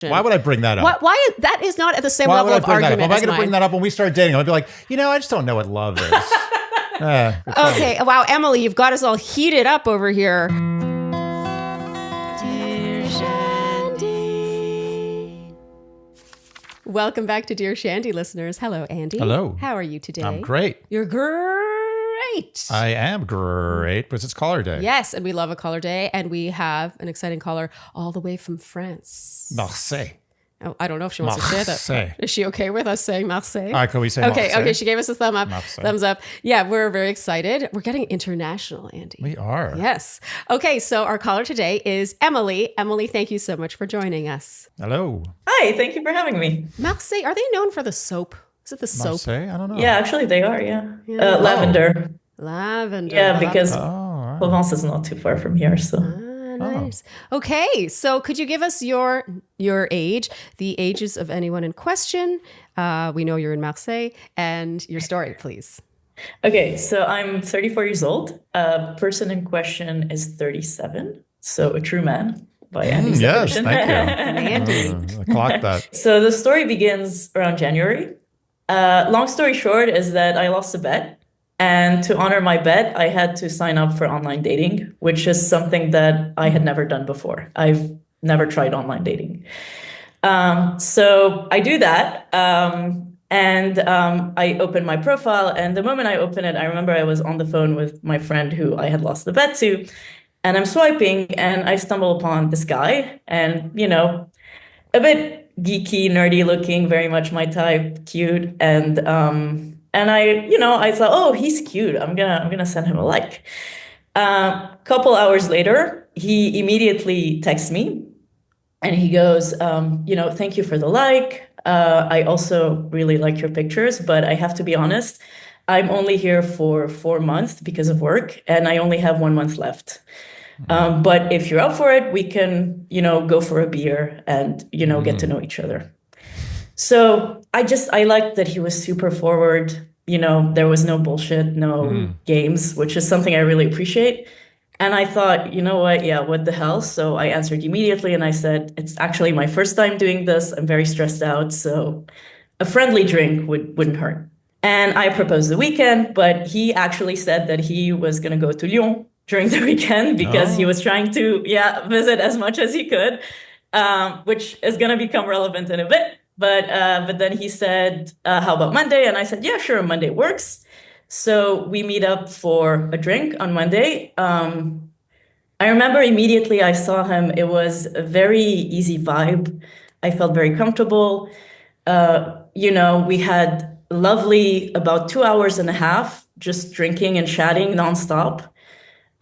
Why would I bring that up? Why that is not at the same level of argument. Am I going to bring that up when we start dating? I'll be like, I just don't know what love is. Okay. Wow, Emily, you've got us all heated up over here. Dear Shandy. Welcome back to Dear Shandy, listeners. Hello, Andy. Hello. How are you today? I'm great. You're great. I am great, because it's caller day. Yes, and we love a caller day, and we have an exciting caller all the way from France. Marseille. Oh, I don't know if she wants to share that. Is she okay with us saying Marseille? Can we say Marseille? Okay, she gave us a Marseille. thumbs up. Yeah, we're very excited. We're getting international, Andy. We are. Yes. Okay, so our caller today is Emily. Emily, thank you so much for joining us. Hello. Hi, thank you for having me. Marseille, are they known for the soap? Is it the soap? Marseille? I don't know. Yeah, actually they are, Lavender. Lavender. Yeah, because right. Provence is not too far from here, so. Nice. Okay, so could you give us your age, the ages of anyone in question? We know you're in Marseille, and your story, please. Okay, so I'm 34 years old. Person in question is 37, so a true man by Andy's Yes, definition. thank you. Andy. I clocked that. So the story begins around January. Long story short is that I lost a bet. And to honor my bet, I had to sign up for online dating, which is something that I had never done before. I've never tried online dating. So I do that. I open my profile. And the moment I open it, I remember I was on the phone with my friend who I had lost the bet to. And I'm swiping and I stumble upon this guy. And, a bit geeky, nerdy looking, very much my type, cute. And I thought, oh, he's cute. I'm gonna send him a like. Couple hours later, he immediately texts me, and he goes, thank you for the like. I also really like your pictures, but I have to be honest, I'm only here for 4 months because of work, and I only have 1 month left. But if you're up for it, we can, go for a beer and get to know each other. So I liked that he was super forward. There was no bullshit, no games, which is something I really appreciate. And I thought, you know what? Yeah, what the hell? So I answered immediately and I said, it's actually my first time doing this. I'm very stressed out. So a friendly drink wouldn't hurt. And I proposed the weekend, but he actually said that he was going to go to Lyon during the weekend because he was trying to, visit as much as he could, which is going to become relevant in a bit. But then he said, how about Monday? And I said, yeah, sure, Monday works. So we meet up for a drink on Monday. I remember immediately I saw him. It was a very easy vibe. I felt very comfortable. We had lovely about 2.5 hours just drinking and chatting nonstop.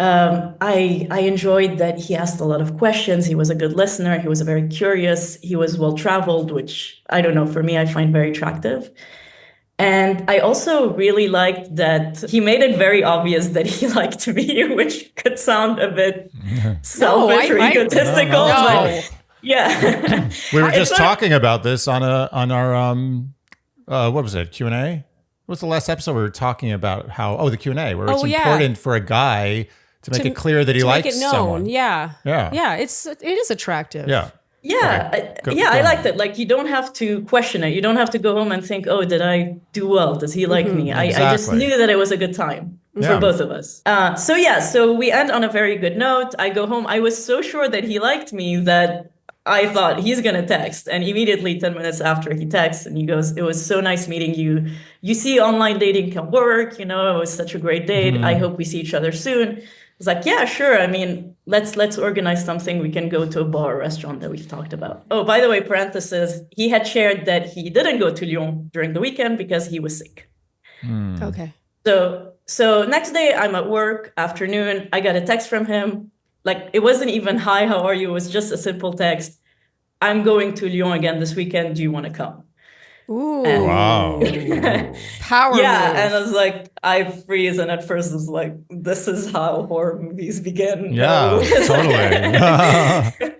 I enjoyed that he asked a lot of questions. He was a good listener. He was very curious. He was well-traveled, which I don't know, for me, I find very attractive. And I also really liked that he made it very obvious that he liked me, which could sound a bit selfish or egotistical. No. But yeah. We were just talking about this on our what was it, Q&A? What was the last episode we were talking about the Q&A, where it's important for a guy to make it clear that he likes someone. Yeah. It is attractive. Yeah. Yeah. I liked it. Like, you don't have to question it. You don't have to go home and think, oh, did I do well? Does he like me? Exactly. I just knew that it was a good time for both of us. So we end on a very good note. I go home. I was so sure that he liked me that I thought he's going to text. And immediately 10 minutes after he texts and he goes, it was so nice meeting you. You see, online dating can work. It was such a great date. I hope we see each other soon. I was like, yeah, sure. I mean, let's organize something. We can go to a bar or restaurant that we've talked about. Oh, by the way, parenthesis, he had shared that he didn't go to Lyon during the weekend because he was sick. Okay. So next day I'm at work, afternoon, I got a text from him. Like, it wasn't even, hi, how are you? It was just a simple text. I'm going to Lyon again this weekend. Do you want to come? Ooh. Wow. Power move. And I was like, I freeze. And at first I was like, this is how horror movies begin. Yeah, no. totally. I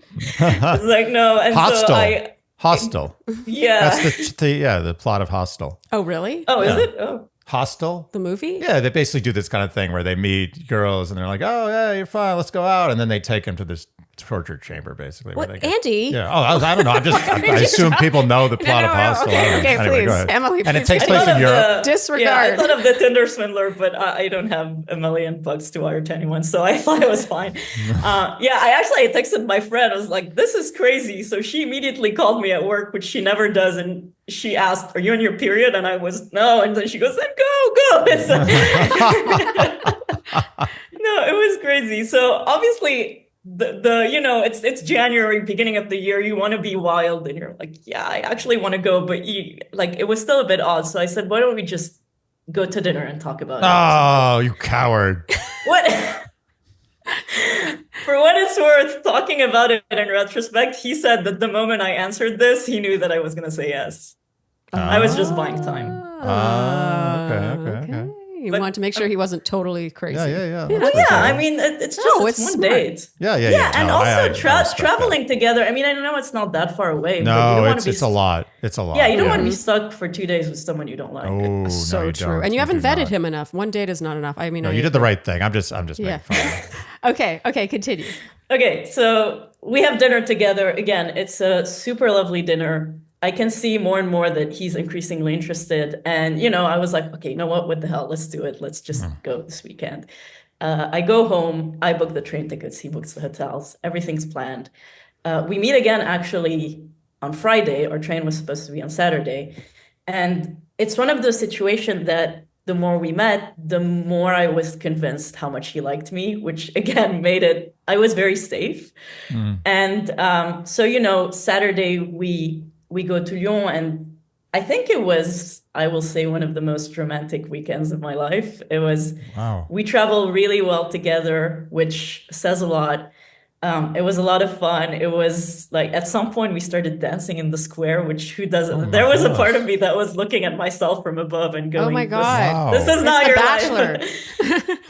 was like, no. And Hostel. Hostel. Yeah. That's the plot of Hostel. Oh, really? Oh, is it? Oh. Hostel? The movie? Yeah, they basically do this kind of thing where they meet girls and they're like, oh, yeah, you're fine, let's go out. And then they take them to this torture chamber, basically. What, Andy? Yeah. Oh, I don't know. I assume people know the plot of Hostel. Okay, anyway, please, Emily. And it takes place in Europe. Disregard. Yeah, I thought of the Tinder swindler, but I don't have a million bucks to wire to anyone, so I thought it was fine. I texted my friend. I was like, "This is crazy." So she immediately called me at work, which she never does, and she asked, "Are you on your period?" And I was no, and then she goes, "Then go." No, it was crazy. So obviously. It's January, beginning of the year. You want to be wild, and you're like, yeah, I actually want to go, but it was still a bit odd. So I said, why don't we just go to dinner and talk about it? Oh, you coward! What? For what it's worth, talking about it in retrospect, he said that the moment I answered this, he knew that I was going to say yes. I was just buying time. Okay. You wanted to make sure he wasn't totally crazy. Yeah. I mean, it's just one date. Yeah. And also traveling together. I mean, I know it's not that far away. No, but you don't it's a lot. It's a lot. Yeah, you don't want to be stuck for 2 days with someone you don't like. Oh, so no, true. And you haven't vetted him enough. One date is not enough. I mean, no, you did the right thing. I'm just making fun. Okay, continue. Okay, so we have dinner together. Again, it's a super lovely dinner. I can see more and more that he's increasingly interested. And, I was like, okay, you know what the hell? Let's do it. Let's just go this weekend. I go home. I book the train tickets. He books the hotels. Everything's planned. We meet again, actually, on Friday. Our train was supposed to be on Saturday. And it's one of those situations that the more we met, the more I was convinced how much he liked me, which, again, I was very safe. And so, Saturday, we go to Lyon, and I think it was, I will say, one of the most romantic weekends of my life. It was, we travel really well together, which says a lot. It was a lot of fun. It was like, at some point we started dancing in the square, which who doesn't? There was a part of me that was looking at myself from above and going, "Oh my God, this is not The your Bachelor."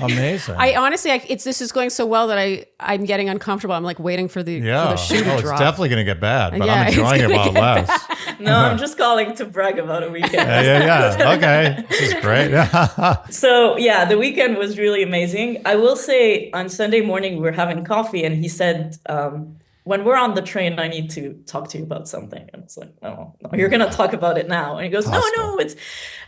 Amazing. I honestly, this is going so well that I'm getting uncomfortable. I'm like waiting for the shoe to drop. It's definitely going to get bad, but I'm enjoying it while it lasts. No, I'm just calling to brag about a weekend. Yeah. Okay, this is great. So the weekend was really amazing. I will say, on Sunday morning we were having coffee, and he said, when we're on the train, I need to talk to you about something. And it's like, no, you're going to talk about it now. And he goes, no, it's,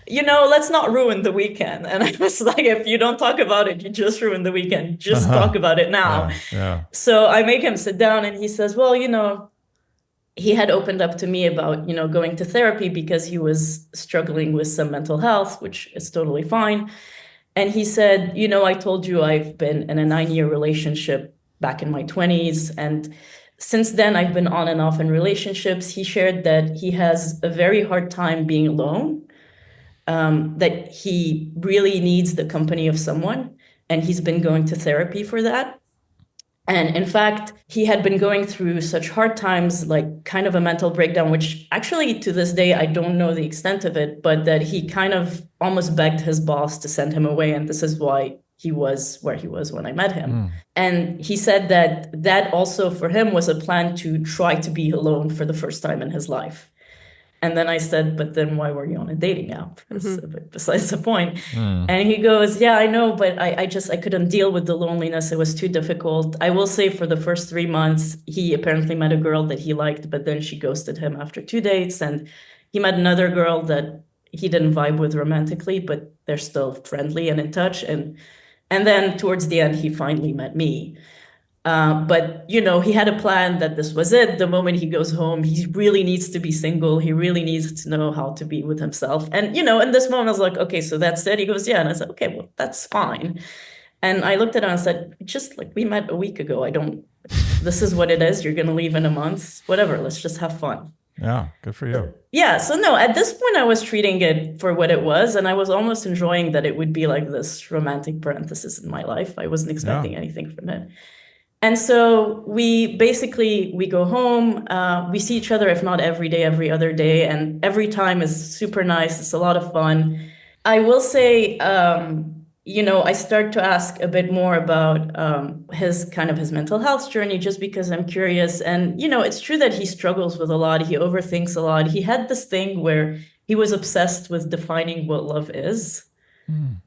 let's not ruin the weekend. And I was like, if you don't talk about it, you just ruin the weekend. Just talk about it now. Yeah. So I make him sit down, and he says, well, he had opened up to me about, going to therapy because he was struggling with some mental health, which is totally fine. And he said, I told you I've been in a 9-year relationship back in my 20s. And since then, I've been on and off in relationships. He shared that he has a very hard time being alone, that he really needs the company of someone. And he's been going to therapy for that. And in fact, he had been going through such hard times, like kind of a mental breakdown, which actually to this day, I don't know the extent of it, but that he kind of almost begged his boss to send him away. And this is why he was where he was when I met him. And he said that also for him was a plan to try to be alone for the first time in his life. And then I said, but then why were you on a dating app? Besides the point. And he goes, yeah, I know, but I couldn't deal with the loneliness. It was too difficult. I will say for the first 3 months, he apparently met a girl that he liked, but then she ghosted him after 2 dates. And he met another girl that he didn't vibe with romantically, but they're still friendly and in touch. And then towards the end, he finally met me. But, he had a plan that this was it. The moment he goes home, he really needs to be single. He really needs to know how to be with himself. And, in this moment, I was like, okay, so that's it. He goes, yeah. And I said, okay, well, that's fine. And I looked at him and said, just like we met a week ago. This is what it is. You're going to leave in a month, whatever. Let's just have fun. Yeah, good for you. Yeah, so no, at this point I was treating it for what it was, and I was almost enjoying that it would be like this romantic parenthesis in my life. I wasn't expecting anything from it. And so we go home, we see each other, if not every day, every other day, and every time is super nice. It's a lot of fun. I will say, I start to ask a bit more about his mental health journey, just because I'm curious. And, it's true that he struggles with a lot. He overthinks a lot. He had this thing where he was obsessed with defining what love is.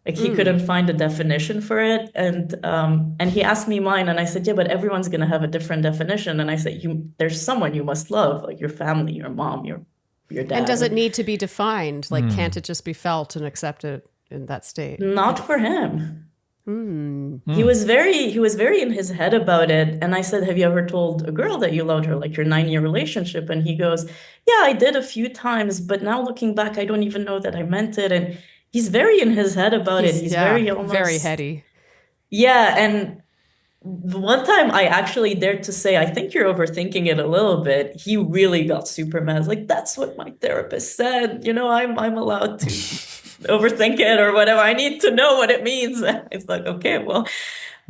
Like he couldn't find a definition for it. And he asked me mine, and I said, yeah, but everyone's going to have a different definition. And I said, there's someone you must love, like your family, your mom, your dad. And does it need to be defined? Like, can't it just be felt and accepted in that state? Not for him. He was very in his head about it. And I said, have you ever told a girl that you loved her, like your 9-year relationship? And he goes, yeah, I did a few times, but now looking back, I don't even know that I meant it. And he's very in his head about it. He's very heady. Yeah. And one time I actually dared to say, I think you're overthinking it a little bit. He really got super mad. Like, that's what my therapist said. I'm allowed to overthink it or whatever. I need to know what it means. It's like, okay, well.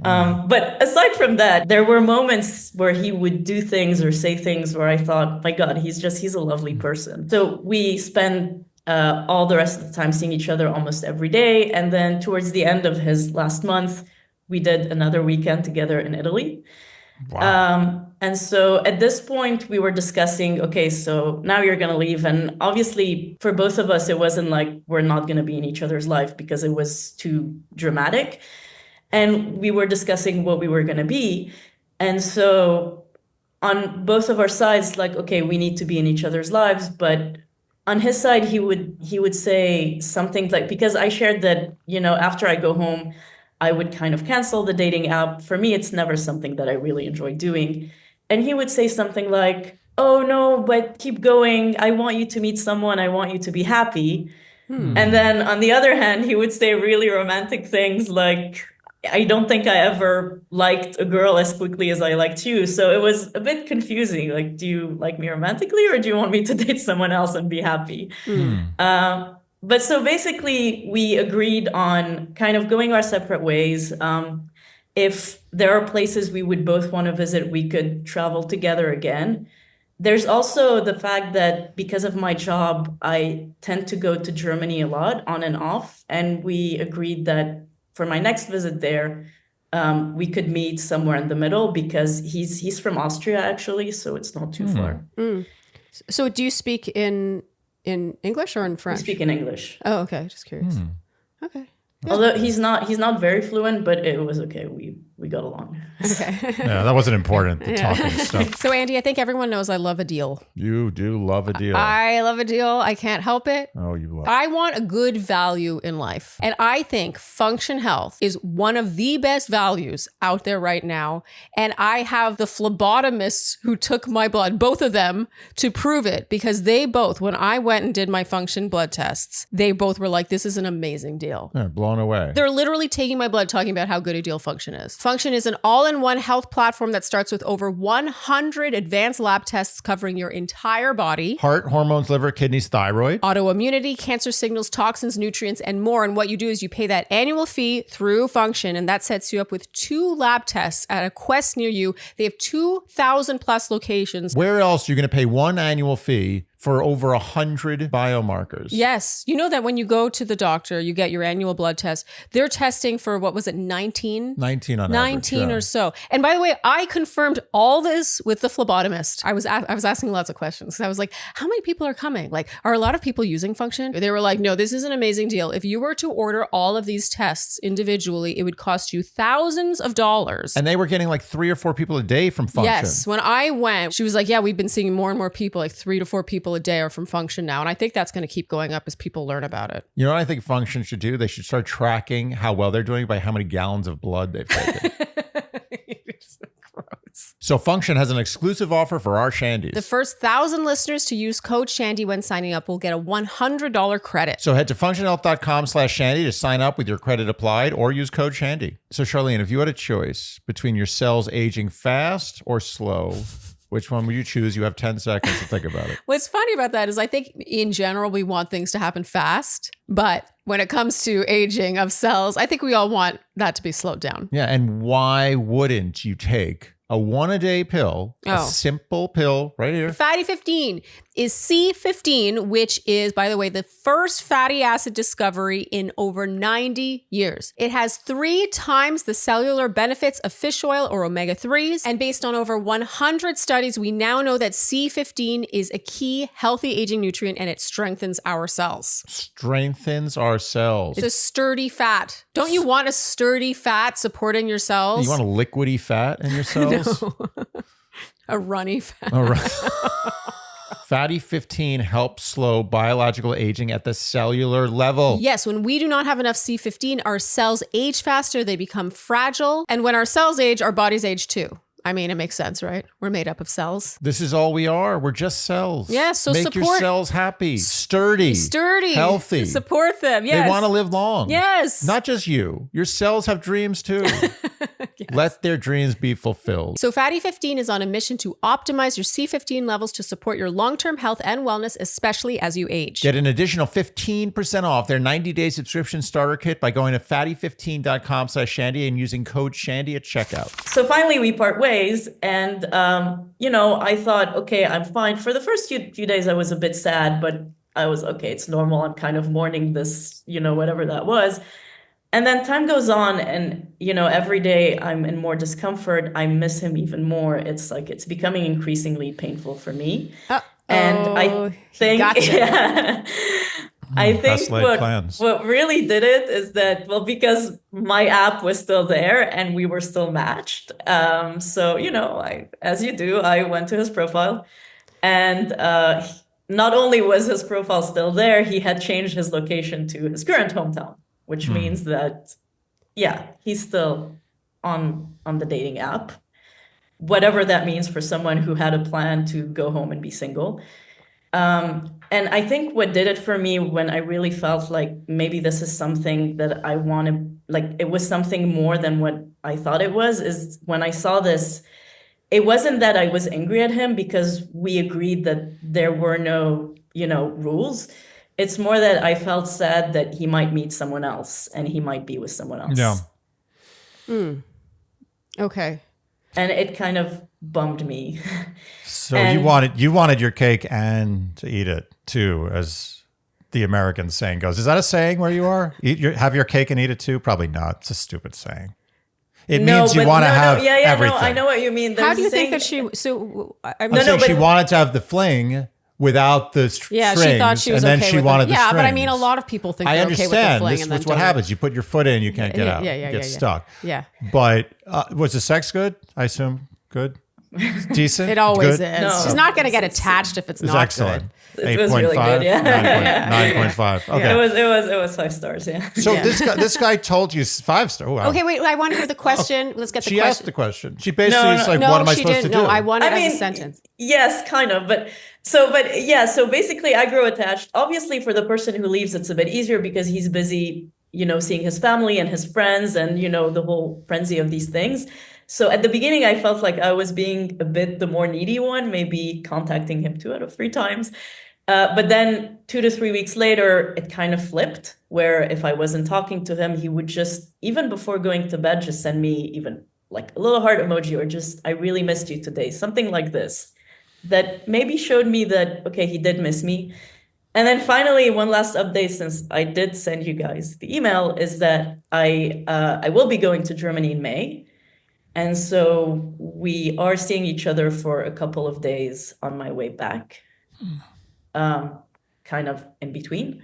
But aside from that, there were moments where he would do things or say things where I thought, my God, he's a lovely person. So we spent all the rest of the time seeing each other almost every day. And then towards the end of his last month, we did another weekend together in Italy. Wow. And so at this point, we were discussing, okay, so now you're going to leave. And obviously, for both of us, it wasn't like we're not going to be in each other's life because it was too dramatic. And we were discussing what we were going to be. And so on both of our sides, like, okay, we need to be in each other's lives. But on his side, he would say something like, because I shared that, after I go home, I would kind of cancel the dating app. For me, it's never something that I really enjoy doing. And he would say something like, oh, no, but keep going. I want you to meet someone. I want you to be happy. And then on the other hand, he would say really romantic things like, I don't think I ever liked a girl as quickly as I liked you. So it was a bit confusing. Like, do you like me romantically or do you want me to date someone else and be happy? But so basically, we agreed on kind of going our separate ways. If there are places we would both want to visit, we could travel together again. There's also the fact that because of my job, I tend to go to Germany a lot on and off. And we agreed that for my next visit there, we could meet somewhere in the middle because he's from Austria, actually. So it's not too far. So do you speak in English or in French? I speak in English. Oh, okay. Just curious. Okay. Yeah. Although he's not very fluent, but it was okay. We got along. Okay. Yeah, that wasn't important. The talking stuff. So Andy, I think everyone knows I love a deal. You do love a deal. I love a deal. I can't help it. Oh, you love. I want a good value in life. And I think Function Health is one of the best values out there right now. And I have the phlebotomists who took my blood, both of them, to prove it because they both, when I went and did my Function blood tests, they both were like, this is an amazing deal. Yeah, blown away. They're literally taking my blood, talking about how good a deal Function is. Function is an all-in-one health platform that starts with over 100 advanced lab tests covering your entire body. Heart, hormones, liver, kidneys, thyroid. Autoimmunity, cancer signals, toxins, nutrients, and more. And what you do is you pay that annual fee through Function, and that sets you up with 2 lab tests at a Quest near you. They have 2,000 plus locations. Where else are you going to pay one annual fee for over 100 biomarkers? Yes. You know that when you go to the doctor, you get your annual blood test. They're testing for, what was it, 19? 19 on 19 average, or so. And by the way, I confirmed all this with the phlebotomist. I was asking lots of questions. I was like, how many people are coming? Like, are a lot of people using Function? They were like, no, this is an amazing deal. If you were to order all of these tests individually, it would cost you thousands of dollars. And they were getting like 3 or 4 people a day from Function. Yes. When I went, she was like, yeah, we've been seeing more and more people, like 3 to 4 people a day are from Function now. And I think that's going to keep going up as people learn about it. You know what I think Function should do? They should start tracking how well they're doing by how many gallons of blood they've taken. So gross. So Function has an exclusive offer for our Shandies. The first 1,000 listeners to use code Shandy when signing up will get a $100 credit. So head to functionhealth.com/Shandy to sign up with your credit applied or use code Shandy. So Sharleen, if you had a choice between your cells aging fast or slow, which one would you choose? You have 10 seconds to think about it. What's funny about that is I think in general, we want things to happen fast. But when it comes to aging of cells, I think we all want that to be slowed down. Yeah. And why wouldn't you take a 1-a-day pill, a simple pill right here. Fatty 15 is C15, which is, by the way, the first fatty acid discovery in over 90 years. It has 3 times the cellular benefits of fish oil or omega-3s. And based on over 100 studies, we now know that C15 is a key healthy aging nutrient and it strengthens our cells. Strengthens our cells. It's a sturdy fat. Don't you want a sturdy fat supporting your cells? You want a liquidy fat in your cells? No. A runny fat. All right. Fatty 15 helps slow biological aging at the cellular level. Yes, when we do not have enough C15, our cells age faster, they become fragile. And when our cells age, our bodies age too. I mean, it makes sense, right? We're made up of cells. This is all we are. We're just cells. Yeah, so Make your cells happy, sturdy, healthy. Support them, yes. They want to live long. Yes. Not just you. Your cells have dreams too. Yes. Let their dreams be fulfilled. So Fatty 15 is on a mission to optimize your C15 levels to support your long-term health and wellness, especially as you age. Get an additional 15% off their 90-day subscription starter kit by going to fatty15.com/Shandy and using code Shandy at checkout. So finally we part ways, and I thought, okay, I'm fine. For the first few days I was a bit sad, but I was okay, it's normal. I'm kind of mourning this, whatever that was. And then time goes on and, every day I'm in more discomfort. I miss him even more. It's like, it's becoming increasingly painful for me. And I think, gotcha. I think what really did it is that, because my app was still there and we were still matched. So, as you do, I went to his profile and, not only was his profile still there, he had changed his location to his current hometown, which means that, he's still on the dating app, whatever that means for someone who had a plan to go home and be single. And I think what did it for me when I really felt like maybe this is something that I wanted, like it was something more than what I thought it was, is when I saw this, it wasn't that I was angry at him because we agreed that there were no, rules. It's more that I felt sad that he might meet someone else and he might be with someone else. Yeah. Okay. And it kind of bummed me. So you wanted your cake and to eat it too, as the American saying goes. Is that a saying where you are? Have your cake and eat it too? Probably not. It's a stupid saying. It means you want to have everything. No, I know what you mean. How do you think that she? So I'm saying she wanted to have the fling without the strings. She thought she was and then okay she with wanted the strings. Yeah, but I mean, a lot of people think they're okay with the fling. This is what happens. You put your foot in, you can't get out. You get stuck. Yeah. But was the sex good? I assume good. Decent. It always good? is. No. She's not going to get attached if it's not excellent. good. It was really good, 9.5. Okay. It was 5 stars, yeah. So this guy told you 5 stars. Oh, wow. Okay, wait. I want to hear the question. Let's get the question. She asked the question. She basically what am I supposed to do? No, I want it as a sentence. Yes, kind of. So basically I grew attached. Obviously for the person who leaves, it's a bit easier because he's busy, seeing his family and his friends and, the whole frenzy of these things. So at the beginning, I felt like I was being a bit the more needy one, maybe contacting him 2 out of 3 times. But then 2 to 3 weeks later, it kind of flipped, where if I wasn't talking to him, he would just, even before going to bed, just send me even like a little heart emoji or just, I really missed you today, something like this, that maybe showed me that, okay, he did miss me. And then finally, one last update, since I did send you guys the email, is that I will be going to Germany in May. And so we are seeing each other for a couple of days on my way back, kind of in between.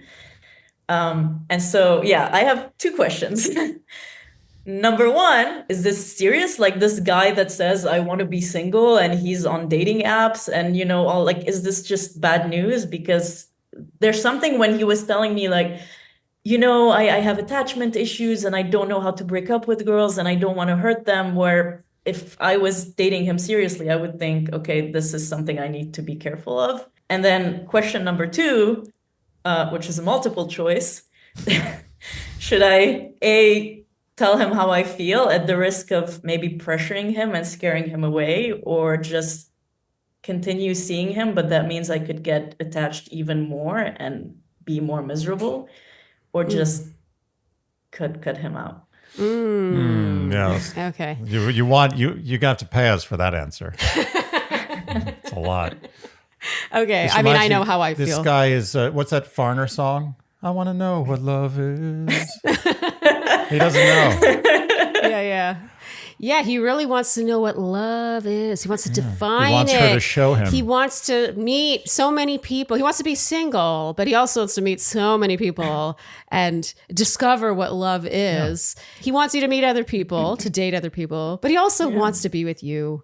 And so, I have 2 questions. Number 1, is this serious? Like this guy that says, I want to be single and he's on dating apps and, is this just bad news? Because there's something when he was telling me like, I have attachment issues and I don't know how to break up with girls and I don't want to hurt them, where if I was dating him seriously, I would think, okay, this is something I need to be careful of. And then question number 2, which is a multiple choice, should I A, tell him how I feel at the risk of maybe pressuring him and scaring him away, or just continue seeing him, but that means I could get attached even more and be more miserable? Or just cut him out? Yes. Okay. You're gonna have to pay us for that answer. It's a lot. Okay. I mean, I know how I feel. This guy is what's that Farner song? I want to know what love is. He doesn't know. Yeah, he really wants to know what love is. He wants to define it. He wants her to show him. He wants to meet so many people. He wants to be single, but he also wants to meet so many people and discover what love is. Yeah. He wants you to meet other people, to date other people, but he also wants to be with you.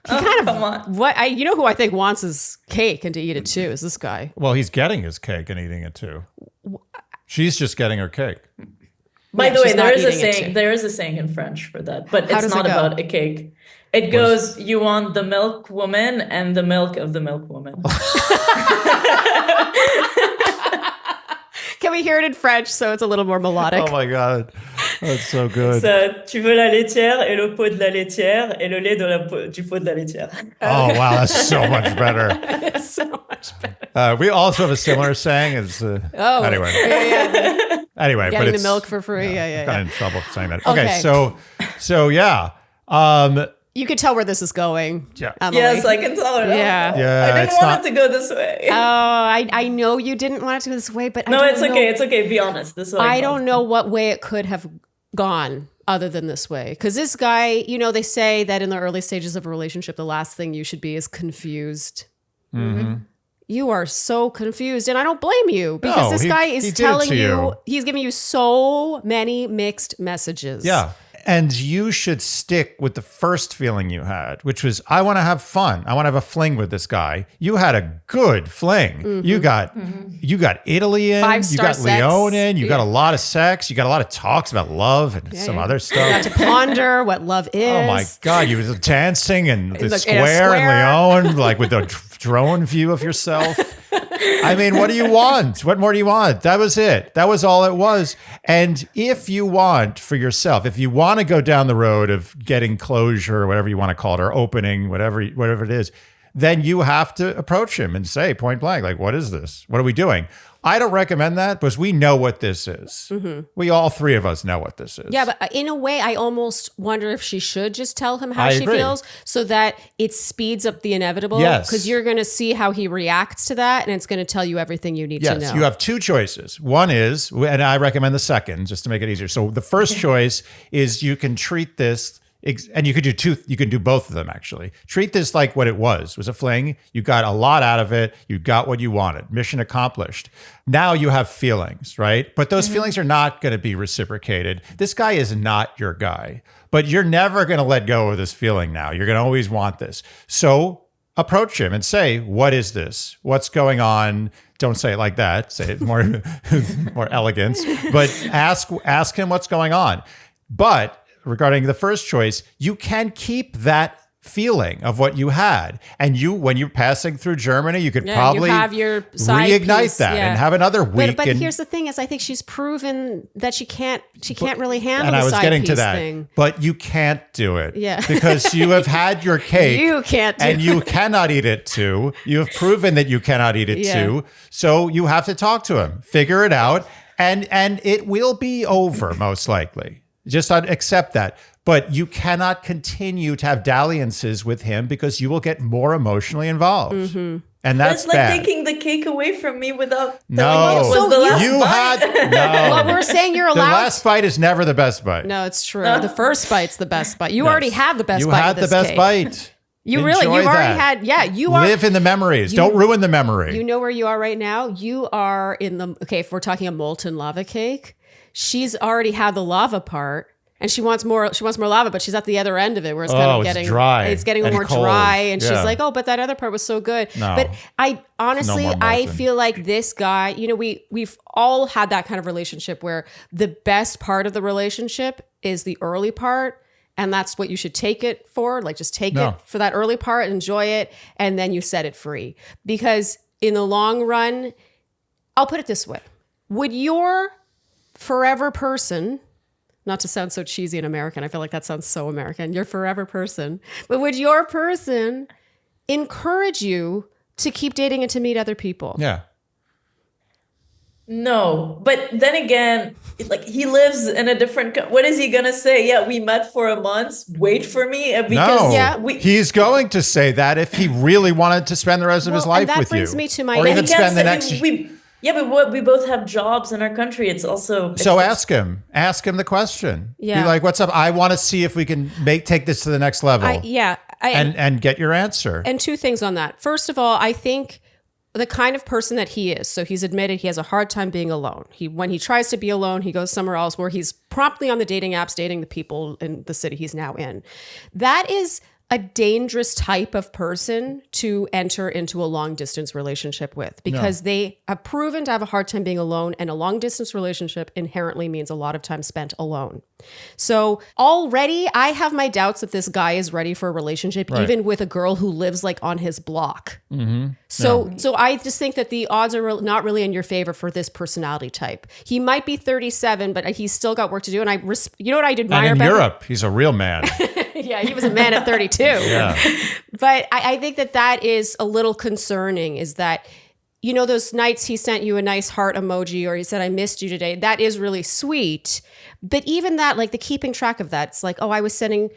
He kind of you know who I think wants his cake and to eat it too is this guy. Well, he's getting his cake and eating it too. She's just getting her cake. By the way, there is a saying. There is a saying in French for that, but it's not about a cake. It goes, "You want the milk woman and the milk of the milk woman." Can we hear it in French so it's a little more melodic? Oh my God, that's so good. So, tu veux la laitière et le pot de la laitière et le lait du pot de la laitière. Oh wow, that's so much better. It's so much better. We also have a similar saying. Anyway. Anyway, getting the milk for free. Yeah. Got in trouble for saying that. Okay. So yeah. You could tell where this is going. Yeah. Emily. Yes, I can tell it. Yeah. I didn't want it to go this way. Oh, I know you didn't want it to go this way, but no, it's okay. It's okay. Be honest. This way. I don't know what way it could have gone other than this way. Because this guy, they say that in the early stages of a relationship, the last thing you should be is confused. Mm-hmm. You are so confused, and I don't blame you because this guy is telling you, he's giving you so many mixed messages. Yeah. And you should stick with the first feeling you had, which was, I want to have fun. I want to have a fling with this guy. You had a good fling. Mm-hmm. You got Italy in. 5-star you got sex. Leon in. You got a lot of sex. You got a lot of talks about love and some other stuff. You got to ponder what love is. Oh my God. You was dancing in the square in Leon, like with a drone view of yourself. I mean, what do you want? What more do you want? That was it. That was all it was. And if you want for yourself, if you want to go down the road of getting closure or whatever you want to call it, or opening, whatever it is, then you have to approach him and say point blank, like, what is this? What are we doing? I don't recommend that because we know what this is. Mm-hmm. We all three of us know what this is. Yeah, but in a way, I almost wonder if she should just tell him how she feels so that it speeds up the inevitable. Yes. Because you're going to see how he reacts to that and it's going to tell you everything you need to know. Yes, you have two choices. One is, and I recommend the second just to make it easier. So the first choice is you can treat this, and you could do two. You can do both of them, actually. Treat this like what it was a fling. You got a lot out of it. You got what you wanted. Mission accomplished. Now you have feelings, right? But those feelings are not going to be reciprocated. This guy is not your guy. But you're never going to let go of this feeling now. You're going to always want this. So approach him and say, what is this? What's going on? Don't say it like that. Say it more, more elegance. But ask him what's going on. But regarding the first choice, you can keep that feeling of what you had. And when you're passing through Germany, you could probably you have your reignite that and have another week. But here's the thing is I think she's proven that she can't really handle and the I was side getting piece to that thing. But you can't do it. Yeah. Because you have had your cake. You can't do and you cannot eat it too. You have proven that you cannot eat it too. So you have to talk to him, figure it out, and it will be over most likely. Just accept that. But you cannot continue to have dalliances with him because you will get more emotionally involved. Mm-hmm. And that's it's like bad. Taking the cake away from me without no. telling me it was the last bite. Well, we're saying you're allowed. The last bite is never the best bite. No, it's true. The first bite's the best bite. You already have the best bite. You had the best bite. You've already had, live in the memories. Don't ruin the memory. You know where you are right now? You are if we're talking a molten lava cake, she's already had the lava part. And she wants more lava, but she's at the other end of it where it's kind of getting dry. It's getting more cold. dry. And she's like, oh, but that other part was so good. No. But I honestly, I feel like this guy, we've all had that kind of relationship where the best part of the relationship is the early part. And that's what you should take it for. Like just take it for that early part, enjoy it, and then you set it free. Because in the long run, I'll put it this way. Would your forever person, not to sound so cheesy and American, I feel like that sounds so American, your forever person, but would your person encourage you to keep dating and to meet other people? Yeah. No, but then again, like he lives in a different. What is he gonna say? Yeah, we met for a month. Wait for me, because No, he's going to say that if he really wanted to spend the rest of his life with you. That brings me to my. Or even spend the next. Yeah, but we both have jobs in our country. It's also so ask him the question. Yeah. Be like, what's up? I want to see if we can take this to the next level. And get your answer. And two things on that. First of all, I think the kind of person that he is. So he's admitted he has a hard time being alone. When he tries to be alone, he goes somewhere else where he's promptly on the dating apps, dating the people in the city he's now in. That is a dangerous type of person to enter into a long distance relationship with, because they have proven to have a hard time being alone, and a long distance relationship inherently means a lot of time spent alone. So already I have my doubts that this guy is ready for a relationship, even with a girl who lives like on his block. Mm-hmm. So I just think that the odds are not really in your favor for this personality type. He might be 37, but he's still got work to do. And you know what I admire about him? And in Europe, he's a real man. Yeah, he was a man at 32. Yeah. But I think that is a little concerning, is that, you know, those nights he sent you a nice heart emoji, or he said, I missed you today. That is really sweet. But even that, like the keeping track of that, it's like, oh, I was sending,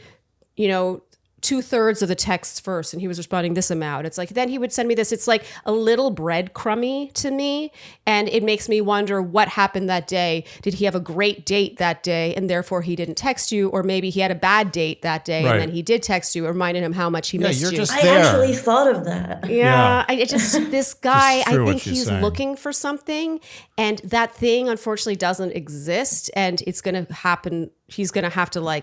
2/3 of the texts first, and he was responding this amount. It's like, then he would send me this. It's like a little breadcrumby to me. And it makes me wonder what happened that day. Did he have a great date that day and therefore he didn't text you? Or maybe he had a bad date that day and then he did text you, reminding him how much he missed you. Just I actually thought of that. This guy, I think he's looking for something, and that thing unfortunately doesn't exist, and it's going to happen. He's going to have to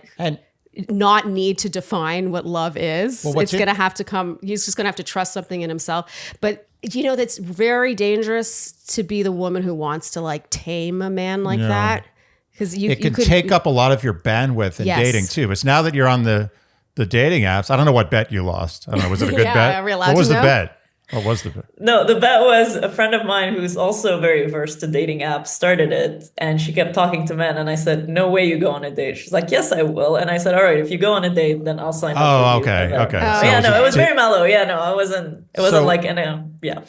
not need to define what love is. It's going to have to come. He's just going to have to trust something in himself. But that's very dangerous to be the woman who wants to tame a man like that. Because it could take up a lot of your bandwidth in dating too. But now that you're on the dating apps, I don't know what bet you lost. I don't know. Was it a good bet? What was the bet? What was the bet? No, the bet was a friend of mine who's also very versed to dating apps started it, and she kept talking to men, and I said, no way you go on a date. She's like, yes, I will. And I said, all right, if you go on a date, then I'll sign up with you. Okay. It was very mellow. Yeah, no, it wasn't like, yeah.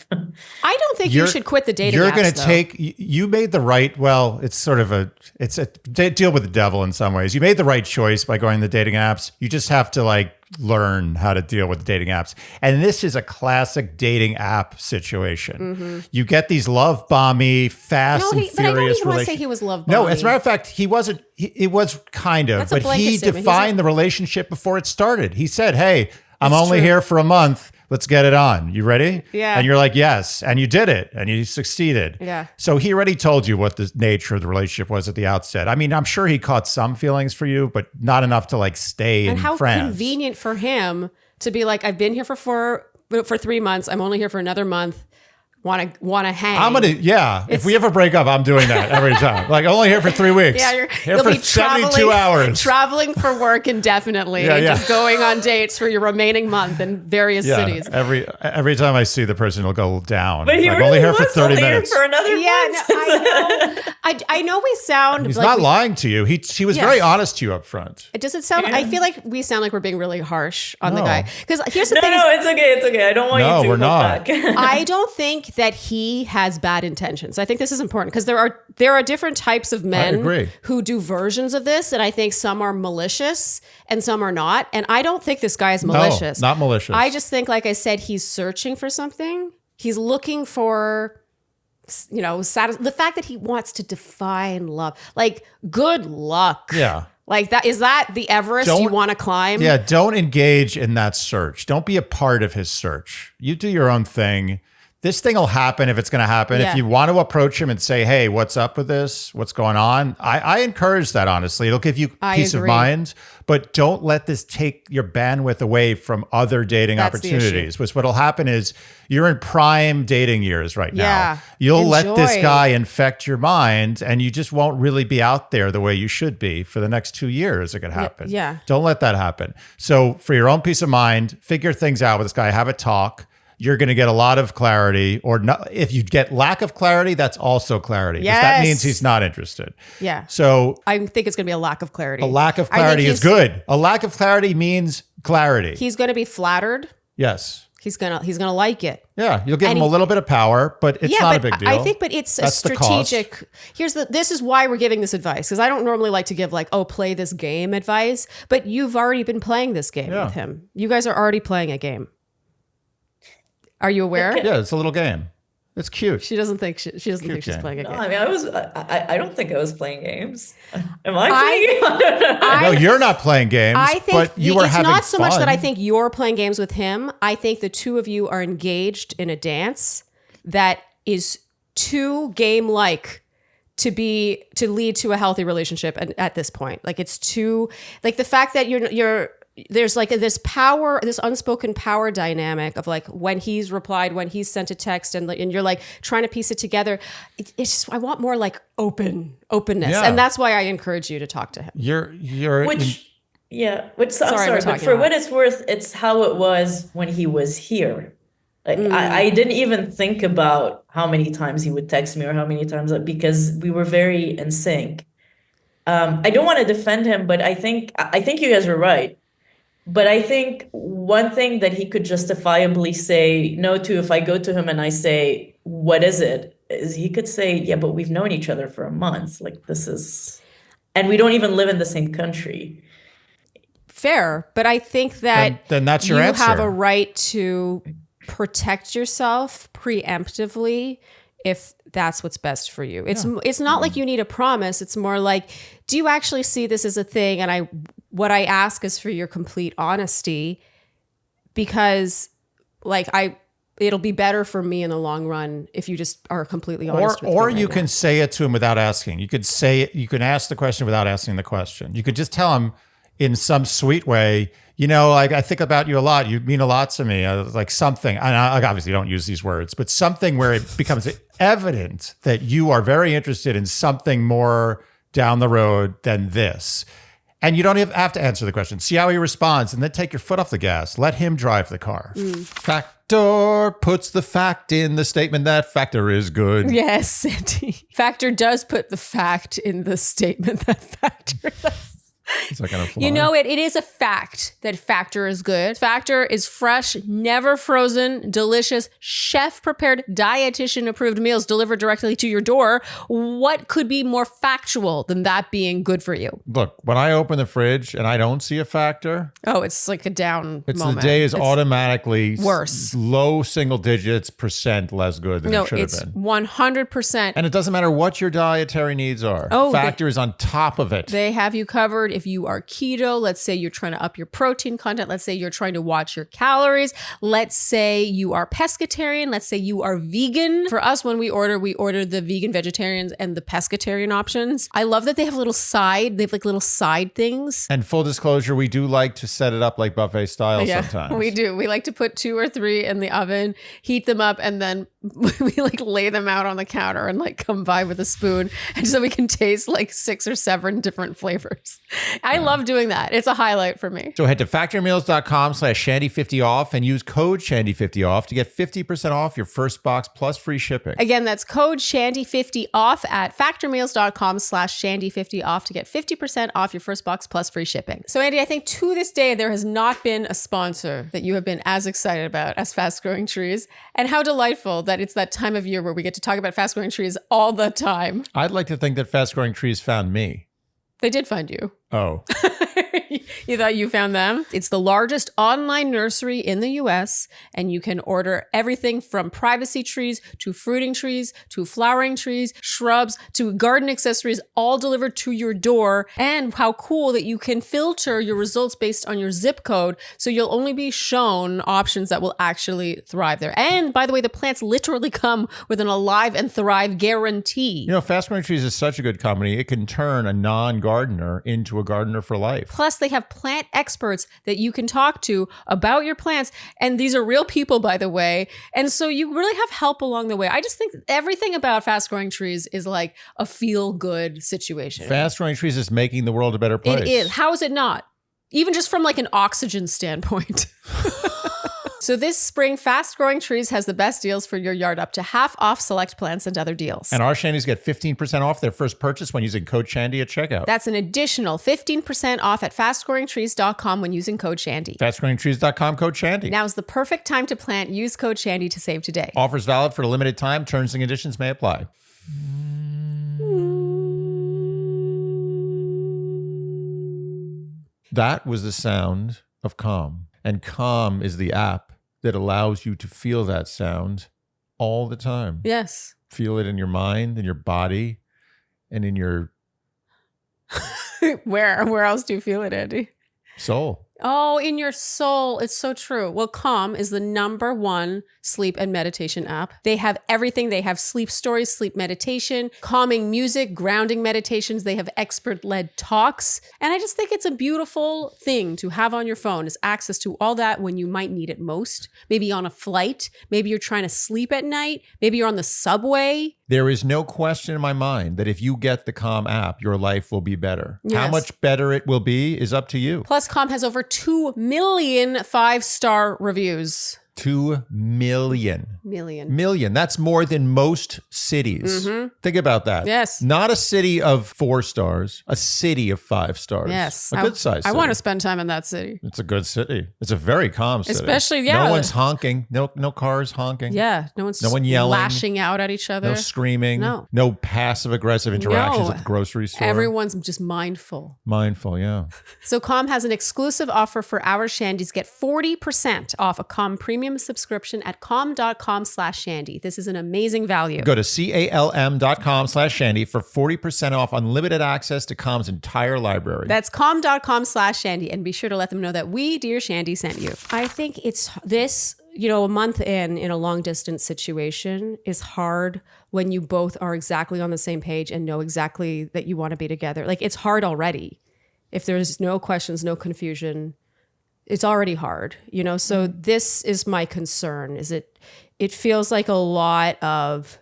I don't think you should quit the dating apps. You're going to you made the right, it's sort of it's a deal with the devil in some ways. You made the right choice by going to the dating apps. You just have to learn how to deal with the dating apps. And this is a classic dating app situation. Mm-hmm. You get these love bomby, fast and furious relationships. But I don't even want to say he was love bomby. No, as a matter of fact, he wasn't. It was kind of, but he defined the relationship before it started. He said, hey, I'm only here for a month. Let's get it on. You ready? Yeah. And you're like, yes. And you did it. And you succeeded. Yeah. So he already told you what the nature of the relationship was at the outset. I mean, I'm sure he caught some feelings for you, but not enough to stay in France. And how convenient for him to be like, I've been here for 3 months. I'm only here for another month. Want to hang. I'm going to, if we ever break up, I'm doing that every time. Only here for 3 weeks. Yeah, you'll be 72 hours. Traveling for work indefinitely. Just going on dates for your remaining month in various cities. Every time I see the person, it'll go down. But he really only here for 30 minutes. For another month. I know. I know we sound. He's not lying to you. He was very honest to you up front. Does it sound? I feel like we sound like we're being really harsh on the guy. Because here's the thing. No, it's okay. It's okay. I don't want you to. We're not. I don't think that he has bad intentions. I think this is important because there are different types of men who do versions of this, and I think some are malicious and some are not. And I don't think this guy is malicious. No, not malicious. I just think, like I said, he's searching for something. He's looking for, the fact that he wants to define love. Good luck. Yeah. Is that the Everest you want to climb? Yeah, don't engage in that search. Don't be a part of his search. You do your own thing. This thing will happen if it's going to happen. Yeah. If you want to approach him and say, hey, what's up with this? What's going on? I encourage that, honestly. It'll give you peace of mind, but don't let this take your bandwidth away from other dating opportunities. Which what'll happen is you're in prime dating years right now. You'll let this guy infect your mind, and you just won't really be out there the way you should be for the next 2 years. It could happen. Yeah. Don't let that happen. So for your own peace of mind, figure things out with this guy. Have a talk. You're going to get a lot of clarity, or not. If you get lack of clarity, that's also clarity. Yes. That means he's not interested. Yeah. So I think it's going to be a lack of clarity. A lack of clarity is good. A lack of clarity means clarity. He's going to be flattered. Yes. He's gonna like it. Yeah, you'll give him a little bit of power, but it's not a big deal. I think, but it's a strategic. This is why we're giving this advice, because I don't normally like to give like, oh, play this game advice. But you've already been playing this game with him. You guys are already playing a game. Are you aware? Yeah, it's a little game. It's cute. She doesn't think she's playing a game. No, I mean, I don't think I was playing games. Am I playing games? No, you're not playing games. I think but you were having fun. It's not so much that I think you're playing games with him. I think the two of you are engaged in a dance that is too game-like to lead to a healthy relationship at this point. Like it's too, like the fact that you're there's like this power, this unspoken power dynamic of like when he's replied, when he's sent a text, and you're like trying to piece it together. It's just, I want more like openness, and that's why I encourage you to talk to him. Sorry, but for what it's worth, it's how it was when he was here. Like I didn't even think about how many times he would text me or how many times, because we were very in sync. I don't want to defend him, but I think you guys are right. But I think one thing that he could justifiably say no to, if I go to him and I say, what is it? Is he could say, yeah, but we've known each other for a month. Like and we don't even live in the same country. Fair. But I think that then that's your answer. You have a right to protect yourself preemptively if that's what's best for you. It's not like you need a promise. It's more like, do you actually see this as a thing? And what I ask is for your complete honesty, because like it'll be better for me in the long run if you just are completely honest with me. Or you can say it to him without asking. You could ask the question without asking the question. You could just tell him in some sweet way, like I think about you a lot. You mean a lot to me. Like something, and I obviously don't use these words, but something where it becomes evident that you are very interested in something more down the road than this. And you don't even have to answer the question. See how he responds, and then take your foot off the gas. Let him drive the car. Factor puts the fact in the statement that Factor is good. Yes, Sandy. Factor does put the fact in the statement that Factor is. Is that gonna fly? It is a fact that Factor is good. Factor is fresh, never frozen, delicious, chef-prepared, dietitian-approved meals delivered directly to your door. What could be more factual than that being good for you? Look, when I open the fridge and I don't see a Factor, it's like a down moment. The day is automatically worse. Low single digits % less good than it should have been. 100%. And it doesn't matter what your dietary needs are. Factor is on top of it. They have you covered. If you are keto, let's say you're trying to up your protein content. Let's say you're trying to watch your calories. Let's say you are pescatarian. Let's say you are vegan. For us, when we order the vegan, vegetarians, and the pescatarian options. I love that they have little side things. And full disclosure, we do like to set it up like buffet style sometimes. We do. We like to put 2 or 3 in the oven, heat them up, and then we like lay them out on the counter and like come by with a spoon, and so we can taste like 6 or 7 different flavors. I love doing that. It's a highlight for me. So head to factormeals.com/shandy50off and use code shandy50off to get 50% off your first box plus free shipping. Again, that's code shandy50off at factormeals.com/shandy50off to get 50% off your first box plus free shipping. So Andy, I think to this day, there has not been a sponsor that you have been as excited about as Fast Growing Trees. And how delightful that it's that time of year where we get to talk about Fast Growing Trees all the time. I'd like to think that Fast Growing Trees found me. They did find you. Oh. You thought you found them? It's the largest online nursery in the US, and you can order everything from privacy trees to fruiting trees to flowering trees, shrubs to garden accessories, all delivered to your door. And how cool that you can filter your results based on your zip code, so you'll only be shown options that will actually thrive there. And by the way, the plants literally come with an Alive and Thrive guarantee. Fast Growing Trees is such a good company. It can turn a non-gardener into a gardener for life. Plus, they have plant experts that you can talk to about your plants. And these are real people, by the way. And so you really have help along the way. I just think everything about Fast Growing Trees is like a feel-good situation. Fast Growing Trees is making the world a better place. It is. How is it not? Even just from like an oxygen standpoint. So this spring, Fast Growing Trees has the best deals for your yard, up to half off select plants and other deals. And our Shandies get 15% off their first purchase when using code Shandy at checkout. That's an additional 15% off at fastgrowingtrees.com when using code Shandy. Fastgrowingtrees.com, code Shandy. Now's the perfect time to plant. Use code Shandy to save today. Offers valid for a limited time. Terms and conditions may apply. That was the sound of Calm. And Calm is the app that allows you to feel that sound all the time. Yes. Feel it in your mind, in your body, and in your... Where else do you feel it, Andy? soul. Oh, in your soul. It's so true. Well, Calm is the #1 sleep and meditation app. They have everything. They have sleep stories, sleep meditation, calming music, grounding meditations. They have expert-led talks. And I just think it's a beautiful thing to have on your phone, is access to all that when you might need it most. Maybe on a flight. Maybe you're trying to sleep at night. Maybe you're on the subway. There is no question in my mind that if you get the Calm app, your life will be better. Yes. How much better it will be is up to you. Plus, Calm has over 2 million 5-star reviews. 2 million. Million. That's more than most cities. Mm-hmm. Think about that. Yes. Not a city of 4 stars, a city of 5 stars. Yes. A good size I city. want to spend time in that city. It's a good city. It's a very calm city. Especially, yeah. No one's honking. No cars honking. Yeah. No one's yelling. lashing out at each other. No screaming. No. No passive aggressive interactions at the grocery store. Everyone's just mindful. Mindful, yeah. So Calm has an exclusive offer for our Shandies. Get 40% off a Calm premium subscription at calm.com/Shandy. This is an amazing value. Go to calm.com/Shandy for 40% off unlimited access to Calm's entire library. That's calm.com/Shandy. And be sure to let them know that we, Dear Shandy, sent you. I think it's this, a month in a long distance situation is hard when you both are exactly on the same page and know exactly that you want to be together. Like, it's hard already. If there's no questions, no confusion, it's already hard, So this is my concern, is it feels like a lot of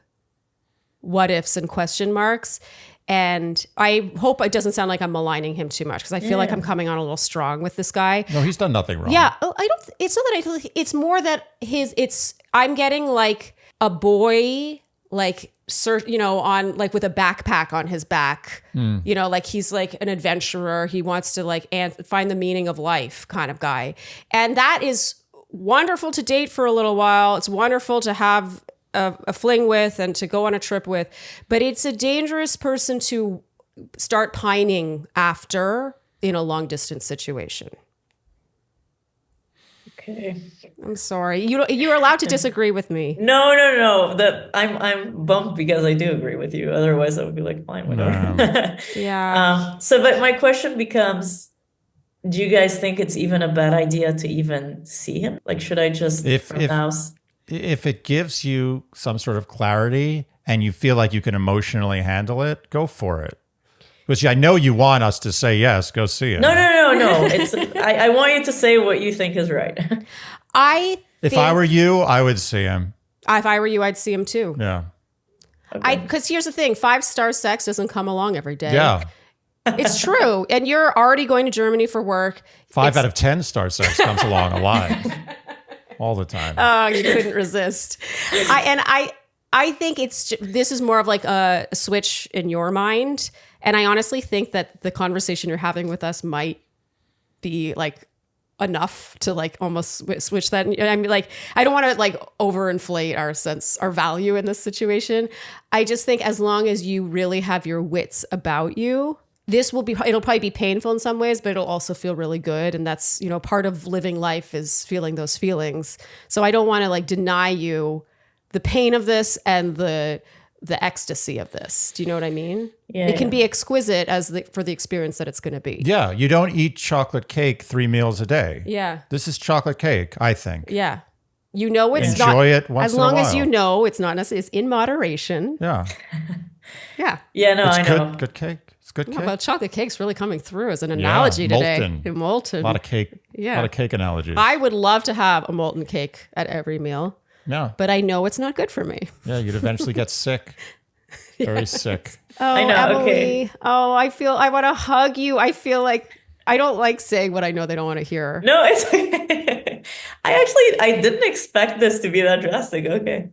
what ifs and question marks. And I hope it doesn't sound like I'm maligning him too much, because I feel like I'm coming on a little strong with this guy. No, he's done nothing wrong. Yeah. It's not that I feel like, it's more that I'm getting like a boy, like, on like with a backpack on his back, like he's like an adventurer. He wants to like find the meaning of life kind of guy. And that is wonderful to date for a little while. It's wonderful to have a fling with and to go on a trip with, but it's a dangerous person to start pining after in a long distance situation. Okay. I'm sorry. You're allowed to disagree with me. No. I'm bummed because I do agree with you. Otherwise, I would be like, fine, whatever. Yeah. But my question becomes, do you guys think it's even a bad idea to even see him? Like, should I just if it gives you some sort of clarity and you feel like you can emotionally handle it, go for it. Because I know you want us to say yes, go see it. No. It's I want you to say what you think is right. If I were you, I would see him. If I were you, I'd see him too. Yeah. Okay. Because here's the thing, 5-star sex doesn't come along every day. Yeah. It's true. And you're already going to Germany for work. 5 out of 10 star sex comes along a lot. All the time. Oh, you couldn't resist. I think this is more of like a switch in your mind. And I honestly think that the conversation you're having with us might be like enough to like almost switch that. I mean, like, I don't want to like overinflate our value in this situation. I just think as long as you really have your wits about you, it'll probably be painful in some ways, but it'll also feel really good. And that's, part of living life is feeling those feelings. So I don't want to like deny you the pain of this and the ecstasy of this. Do you know what I mean? Yeah. It can be exquisite for the experience that it's going to be. Yeah. You don't eat chocolate cake 3 meals a day. Yeah. This is chocolate cake, I think. Yeah. It's not. Enjoy it once as in a while. long as you know it's not necessarily, it's in moderation. Yeah. Yeah. Yeah, no, I know. Good cake. It's good cake. Well, chocolate cake's really coming through as an analogy today. Molten. A lot of cake. Yeah. A lot of cake analogies. I would love to have a molten cake at every meal. Yeah. But I know it's not good for me. Yeah, you'd eventually get sick. Very sick. Oh, I know, Emily. okay. Oh, I want to hug you. I feel like I don't like saying what I know they don't want to hear. No, it's okay. I didn't expect this to be that drastic. Okay.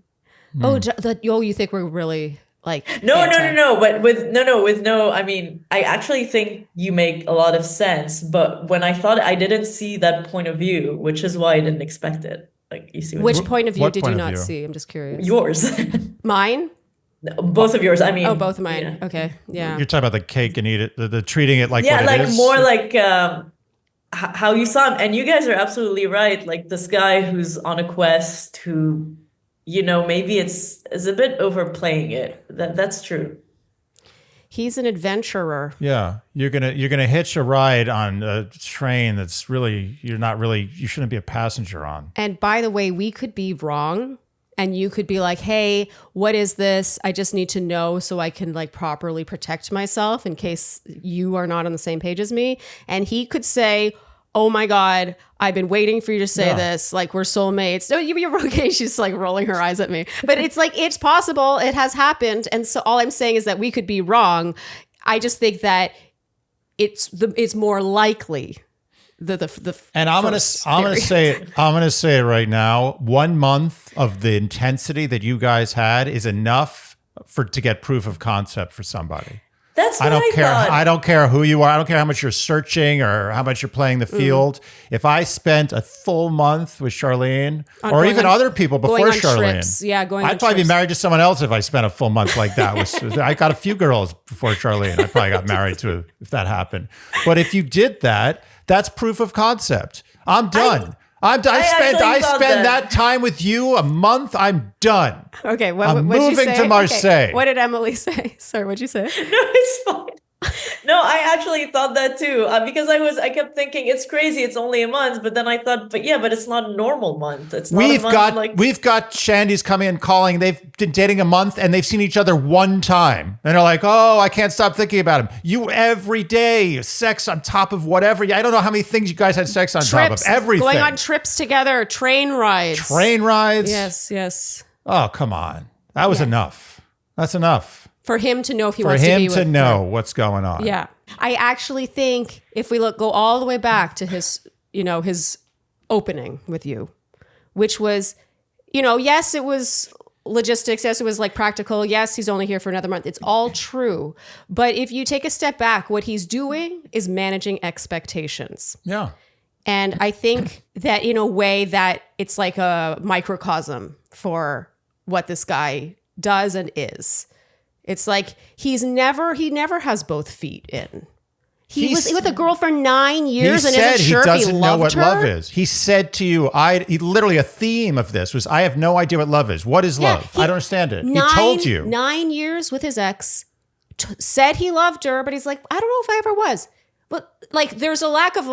Oh, you think we're really like No. But with no, I mean, I actually think you make a lot of sense. But when I thought I didn't see that point of view, which is why I didn't expect it. Like, you see which point of view what did point you of not view? see? I'm just curious. Yours. Mine? Both of yours. I mean, both of mine. Yeah. Okay, yeah. You're talking about the cake and eat it, the treating it like Yeah, what like it is. more like how you saw him. And you guys are absolutely right. Like this guy who's on a quest who, maybe is a bit overplaying it. That's true. He's an adventurer. Yeah, you're gonna hitch a ride on a train that's really you shouldn't be a passenger on. And by the way, we could be wrong. And you could be like, hey, what is this? I just need to know so I can like properly protect myself in case you are not on the same page as me. And he could say, oh my God, I've been waiting for you to say this. Like, we're soulmates. No, you're okay. She's like rolling her eyes at me. But it's like, it's possible. It has happened. And so all I'm saying is that we could be wrong. I just think that it's more likely. And I'm gonna say it right now. 1 month of the intensity that you guys had is enough to get proof of concept for somebody. That's what I don't care. thought. I don't care who you are. I don't care how much you're searching or how much you're playing the field. If I spent a full month with Charlene or even other people before Charlene, I'd probably be married to someone else if I spent a full month like that. I got a few girls before Charlene. I probably got married to if that happened. But if you did that, that's proof of concept. I'm done. I spent that time with you a month. I'm done. Okay, I'm moving to Marseille. Okay. What did Emily say? Sorry, what'd you say? No, it's fine. No, I actually thought that too, because I kept thinking it's crazy. It's only a month, but then I thought, but it's not a normal month. It's not we've got Shandy's coming and calling. They've been dating a month and they've seen each other one time, and they're like, oh, I can't stop thinking about him. You every day, sex on top of whatever. I don't know how many things you guys had sex on top of. Everything. Going on trips together, train rides. Yes. Oh, come on. That was enough. That's enough. For him to know if he wants to be with her. For him to know what's going on. Yeah. I actually think if we go all the way back to his opening with you, which was, yes, it was logistics. Yes, it was like practical. Yes, he's only here for another month. It's all true. But if you take a step back, what he's doing is managing expectations. Yeah. And I think that in a way that it's like a microcosm for what this guy does and is. It's like he never has both feet in. He was with a girl for 9 years and isn't sure if he loved her. He doesn't know what love is. He said to you, literally a theme of this was, I have no idea what love is. What is love? I don't understand it. He told you. 9 years with his ex, said he loved her, but he's like, I don't know if I ever was. But like, there's a lack of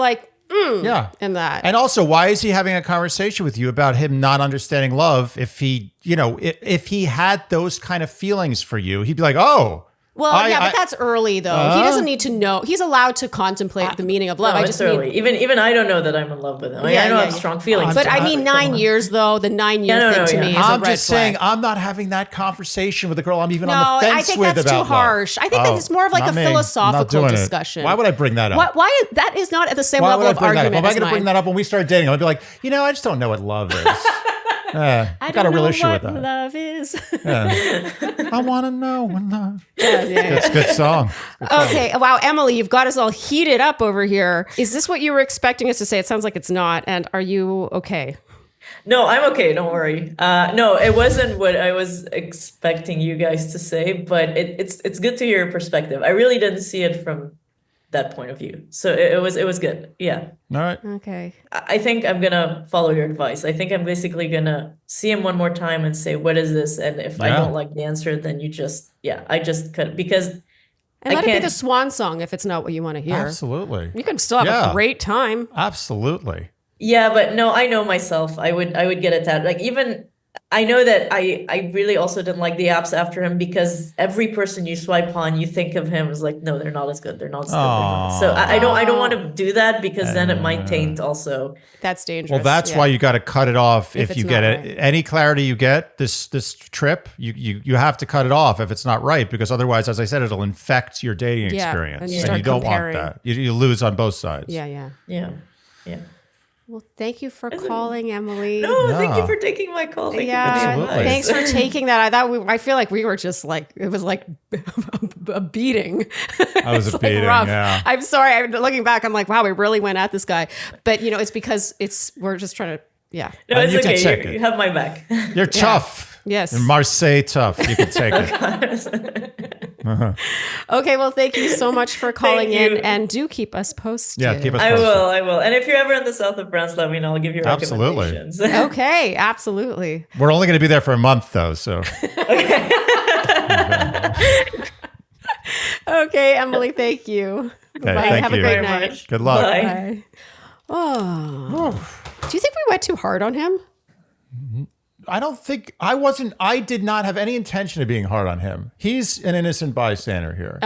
in that. And also, why is he having a conversation with you about him not understanding love? If he, if he had those kind of feelings for you, he'd be like, oh. Well, but that's early though. He doesn't need to know. He's allowed to contemplate the meaning of love. No, it's early. Even I don't know that I'm in love with him. I don't have strong feelings. But I mean, 9 years though. The 9 year thing to me is a red I'm just saying, flag. I'm not having that conversation with a girl I'm even on the fence with. I think that's too harsh. I think that it's more of like a philosophical discussion. Why would I bring that up? Why that is not at the same level of argument. Am I going to bring that up when we start dating? I'll be like, I just don't know what love is. I got a real issue with that. Love is. I want to know what love. It's a good song. Okay. Wow, Emily, you've got us all heated up over here. Is this what you were expecting us to say? It sounds like it's not. And are you okay? No, I'm okay. Don't worry. No, it wasn't what I was expecting you guys to say, but it's good to hear your perspective. I really didn't see it from that point of view. So it was good. Yeah. All right. Okay. I think I'm going to follow your advice. I think I'm basically going to see him one more time and say, what is this? And if I don't like the answer, then I just could, because and let it be the swan song if it's not what you want to hear. Absolutely. You can still have a great time. Absolutely. Yeah, but no, I know myself. I would get attached. Like even I know that I really also didn't like the apps after him because every person you swipe on, you think of him as like, no, they're not as good. They're not as good. So I don't want to do that because then it might taint also. That's dangerous. Well, that's why you got to cut it off if you get it. Any clarity you get this trip, you have to cut it off if it's not right, because otherwise, as I said, it'll infect your dating experience, and you don't want that. You lose on both sides. Yeah. Well, thank you for calling, Emily. No, thank you for taking my call. Thank you for thanks for taking that. I feel like we were just like, it was like a beating. I was a beating, rough. yeah. I'm sorry. I'm looking back, I'm like, wow, we really went at this guy. But it's because we're just trying to, No, it's okay. You have my back. You're tough. Yes. You're Marseille tough. You can take it. Okay, well, thank you so much for calling in, and do keep us posted. Yeah, keep us posted. I will. And if you're ever in the south of France, let me know. I'll give you recommendations. Okay, absolutely. We're only going to be there for a month, though, so. Okay, Emily, thank you. Okay, Bye. thank Have you. a great night. Good luck. Bye. Oh. Do you think we went too hard on him? I did not have any intention of being hard on him. He's an innocent bystander here.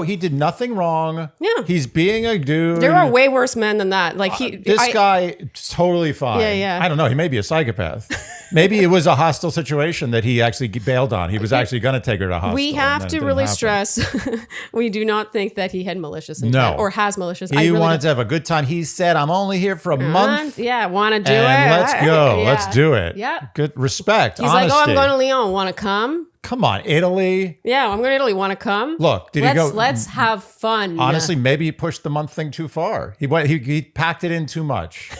He did nothing wrong. Yeah. He's being a dude. There are way worse men than that. Like this guy, totally fine. Yeah. I don't know. He may be a psychopath. Maybe it was a hostile situation that he actually bailed on. He was actually going to take her to hospital. We have to really stress, we do not think that he had malicious intent or has malicious intent. He wanted to have a good time. He said, I'm only here for a month. Yeah, want to do and it. Let's go. Yeah. Let's do it. Yeah. Good respect. He's honesty. like, I'm going to Lyon. Want to come? Come on, Italy. Yeah, I'm going to Italy. Want to come? Look, he go? Let's have fun. Honestly, maybe he pushed the month thing too far. He packed it in too much.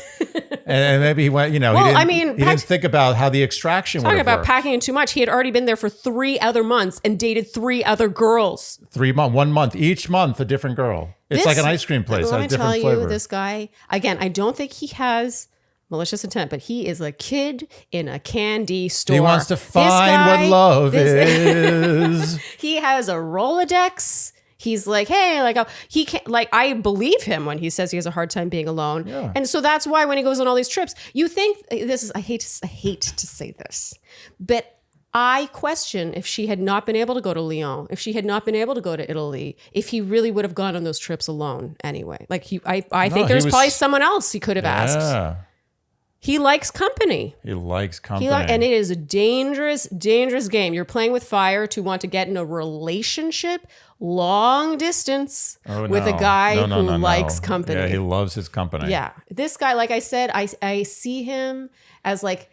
And maybe he went, he didn't think about how the extraction would have worked. Talking about packing in too much. He had already been there for 3 other months and dated 3 other girls. 1 month, each month a different girl. It's like an ice cream place. Let me tell you, this guy, again, I don't think he has malicious intent, but he is a kid in a candy store. He wants to find what love is. He has a Rolodex. He's like, hey, he can't, I believe him when he says he has a hard time being alone. Yeah. And so that's why when he goes on all these trips, you think I hate to say this, but I question if she had not been able to go to Lyon, if she had not been able to go to Italy, if he really would have gone on those trips alone anyway. I think there's probably someone else he could have asked. He likes company. And it is a dangerous, dangerous game. You're playing with fire to want to get in a relationship long distance with a guy who likes company. Yeah, he loves his company. Yeah. This guy, like I said, I see him as like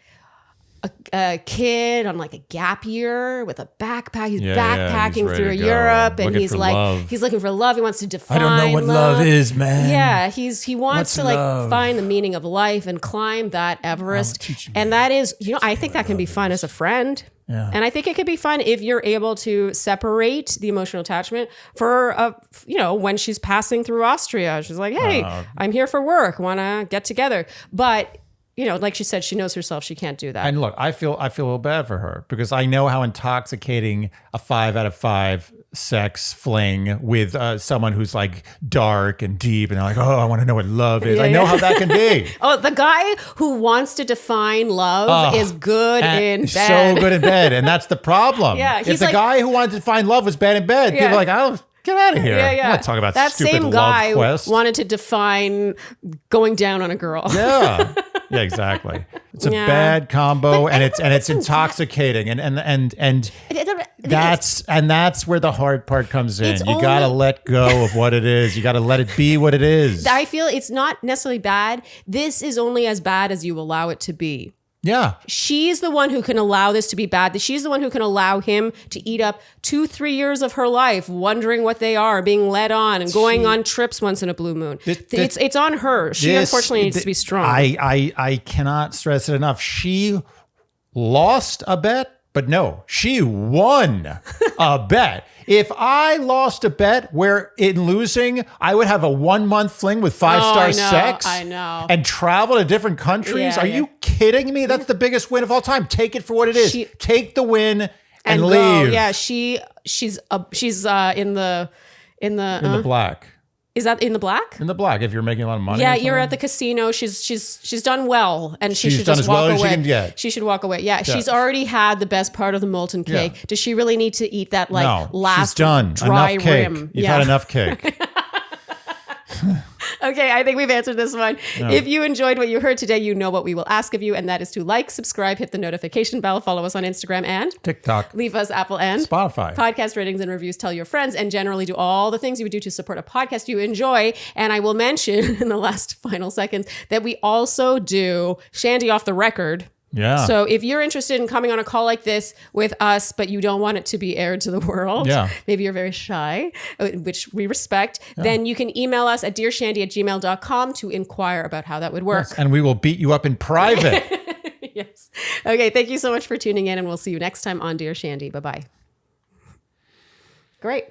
a kid on like a gap year with a backpack. He's backpacking through Europe, and he's looking for love. He wants to define. I don't know what love is, man. Yeah, he wants to find the meaning of life and climb that Everest. And that is, I think that can be fun as a friend. Yeah. And I think it could be fun if you're able to separate the emotional attachment for, when she's passing through Austria. She's like, hey, I'm here for work. Want to get together. But like she said, she knows herself. She can't do that. And look, I feel a little bad for her because I know how intoxicating a 5 out of 5 sex fling with someone who's like dark and deep and they're like, I want to know what love is. I know how that can be. The guy who wants to define love is good in bed. So good in bed. And that's the problem. Yeah, if the guy who wanted to define love was bad in bed, people are like, get out of here. Yeah. I'm not talking about that stupid same guy love quest. Wanted to define going down on a girl. Yeah. Yeah, exactly. It's a bad combo, and it's intoxicating, and that's where the hard part comes in. You got to let go of what it is. You got to let it be what it is. I feel it's not necessarily bad. This is only as bad as you allow it to be. Yeah. She's the one who can allow this to be bad. She's the one who can allow him to eat up 2-3 years of her life, wondering what they are, being led on and going on trips once in a blue moon. It's on her. She unfortunately needs to be strong. I cannot stress it enough. She lost a bet, but no, she won a bet. If I lost a bet where in losing, I would have a 1-month fling with 5-star sex. I know. And travel to different countries. Are you kidding me? That's the biggest win of all time. Take it for what it is. Take the win and leave. Yeah, she's in the black. Is that in the black? In the black, if you're making a lot of money. Yeah, you're at the casino. She's done well, and she should just walk away. She should walk away. Yeah, she's already had the best part of the molten cake. Yeah. Does she really need to eat that last she's done. dry enough rim? You've had enough cake. Okay, I think we've answered this one. Yeah. If you enjoyed what you heard today, you know what we will ask of you, and that is to like, subscribe, hit the notification bell, follow us on Instagram and TikTok. Leave us Apple and Spotify. Podcast ratings and reviews. Tell your friends, and generally do all the things you would do to support a podcast you enjoy. And I will mention in the last final seconds that we also do Shandy Off the Record. Yeah. So if you're interested in coming on a call like this with us, but you don't want it to be aired to the world, maybe you're very shy, which we respect, then you can email us at dearshandy@gmail.com to inquire about how that would work. Yes, and we will beat you up in private. Yes. Okay. Thank you so much for tuning in, and we'll see you next time on Dear Shandy. Bye-bye. Great.